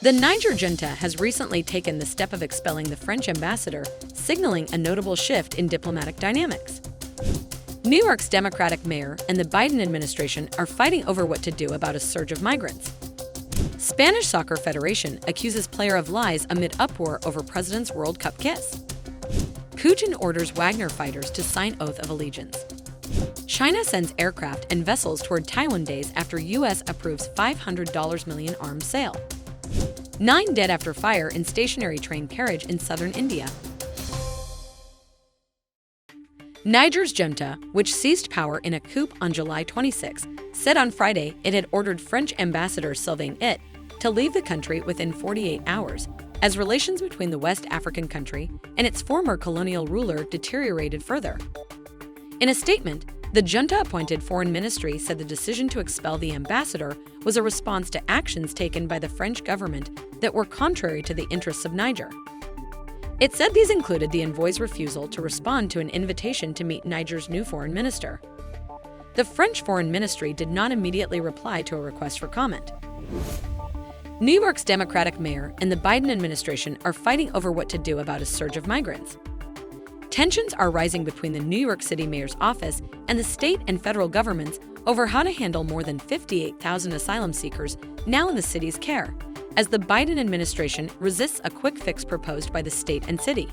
The Niger junta has recently taken the step of expelling the French ambassador, signaling a notable shift in diplomatic dynamics. New York's Democratic mayor and the Biden administration are fighting over what to do about a surge of migrants. Spanish Soccer Federation accuses player of lies amid uproar over President's World Cup kiss. Putin orders Wagner fighters to sign oath of allegiance. China sends aircraft and vessels toward Taiwan days after U.S. approves $500 million arms sale. 9 dead after fire in stationary train carriage in southern India. Niger's junta, which seized power in a coup on July 26, said on Friday it had ordered French Ambassador Sylvain It to leave the country within 48 hours, as relations between the West African country and its former colonial ruler deteriorated further. In a statement, the junta-appointed foreign ministry said the decision to expel the ambassador was a response to actions taken by the French government that were contrary to the interests of Niger. It said these included the envoy's refusal to respond to an invitation to meet Niger's new foreign minister. The French foreign ministry did not immediately reply to a request for comment. New York's Democratic mayor and the Biden administration are fighting over what to do about a surge of migrants. Tensions are rising between the New York City mayor's office and the state and federal governments over how to handle more than 58,000 asylum seekers now in the city's care, as the Biden administration resists a quick fix proposed by the state and city.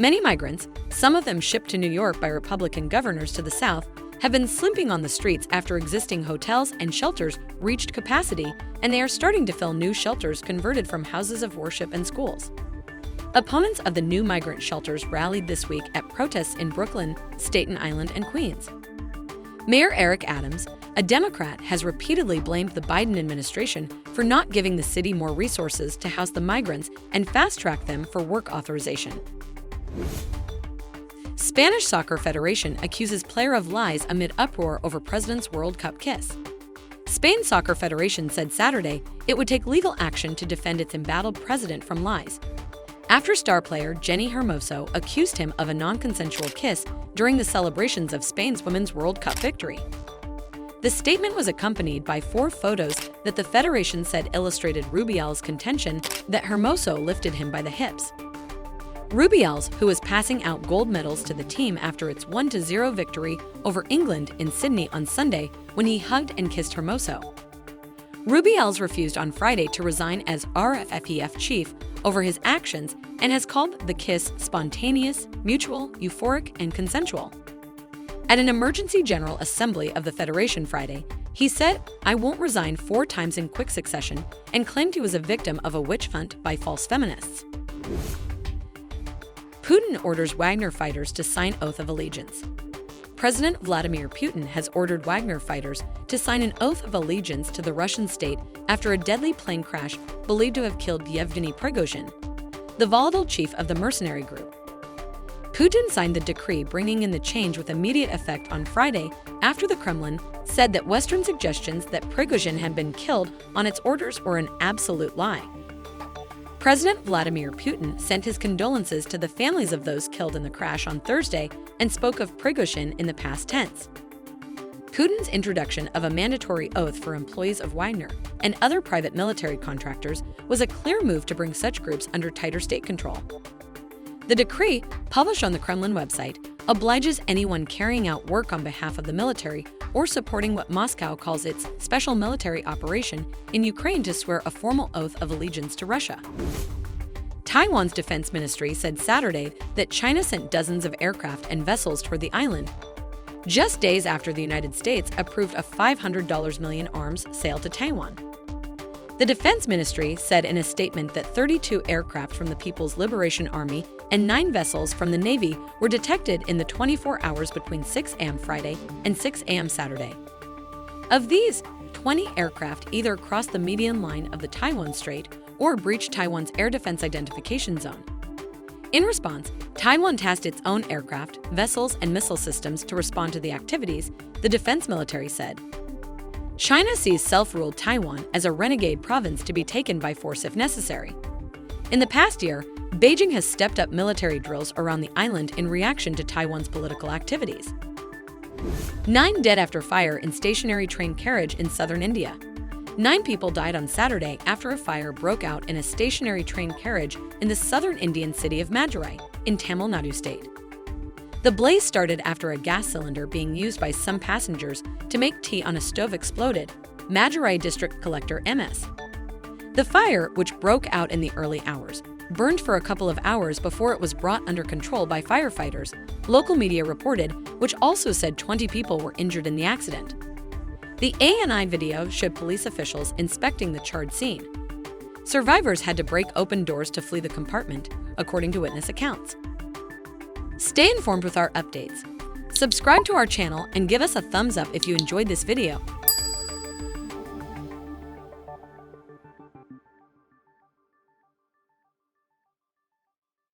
Many migrants, some of them shipped to New York by Republican governors to the south, have been sleeping on the streets after existing hotels and shelters reached capacity, and they are starting to fill new shelters converted from houses of worship and schools. Opponents of the new migrant shelters rallied this week at protests in Brooklyn, Staten Island, and Queens. Mayor Eric Adams, a Democrat, has repeatedly blamed the Biden administration for not giving the city more resources to house the migrants and fast-track them for work authorization. Spanish Soccer Federation accuses player of lies amid uproar over President's World Cup kiss. Spain's Soccer Federation said Saturday it would take legal action to defend its embattled president from lies, after star player Jenny Hermoso accused him of a non-consensual kiss during the celebrations of Spain's Women's World Cup victory. The statement was accompanied by 4 photos that the federation said illustrated Rubial's contention that Hermoso lifted him by the hips. Rubiales, who was passing out gold medals to the team after its 1-0 victory over England in Sydney on Sunday when he hugged and kissed Hermoso. Rubiales refused on Friday to resign as RFEF chief over his actions and has called the kiss spontaneous, mutual, euphoric, and consensual. At an emergency general assembly of the Federation Friday, he said, "I won't resign 4 times in quick succession," and claimed he was a victim of a witch hunt by false feminists. Putin orders Wagner fighters to sign oath of allegiance. President Vladimir Putin has ordered Wagner fighters to sign an oath of allegiance to the Russian state after a deadly plane crash believed to have killed Yevgeny Prigozhin, the volatile chief of the mercenary group. Putin signed the decree bringing in the change with immediate effect on Friday after the Kremlin said that Western suggestions that Prigozhin had been killed on its orders were an absolute lie. President Vladimir Putin sent his condolences to the families of those killed in the crash on Thursday and spoke of Prigozhin in the past tense. Putin's introduction of a mandatory oath for employees of Wagner and other private military contractors was a clear move to bring such groups under tighter state control. The decree, published on the Kremlin website, obliges anyone carrying out work on behalf of the military or supporting what Moscow calls its special military operation in Ukraine to swear a formal oath of allegiance to Russia. Taiwan's defense ministry said Saturday that China sent dozens of aircraft and vessels toward the island, just days after the United States approved a $500 million arms sale to Taiwan. The defense ministry said in a statement that 32 aircraft from the People's Liberation Army and 9 vessels from the Navy were detected in the 24 hours between 6 a.m. Friday and 6 a.m. Saturday. Of these, 20 aircraft either crossed the median line of the Taiwan Strait or breached Taiwan's air defense identification zone. In response, Taiwan tasked its own aircraft, vessels, and missile systems to respond to the activities, the defense military said. China sees self-ruled Taiwan as a renegade province to be taken by force if necessary. In the past year, Beijing has stepped up military drills around the island in reaction to Taiwan's political activities. 9 dead after fire in stationary train carriage in southern India. 9 people died on Saturday after a fire broke out in a stationary train carriage in the southern Indian city of Madurai, in Tamil Nadu state. The blaze started after a gas cylinder being used by some passengers to make tea on a stove exploded, Madurai District Collector MS. The fire, which broke out in the early hours, burned for a couple of hours before it was brought under control by firefighters, local media reported, which also said 20 people were injured in the accident. The ANI video showed police officials inspecting the charred scene. Survivors had to break open doors to flee the compartment, according to witness accounts. Stay informed with our updates. Subscribe to our channel and give us a thumbs up if you enjoyed this video.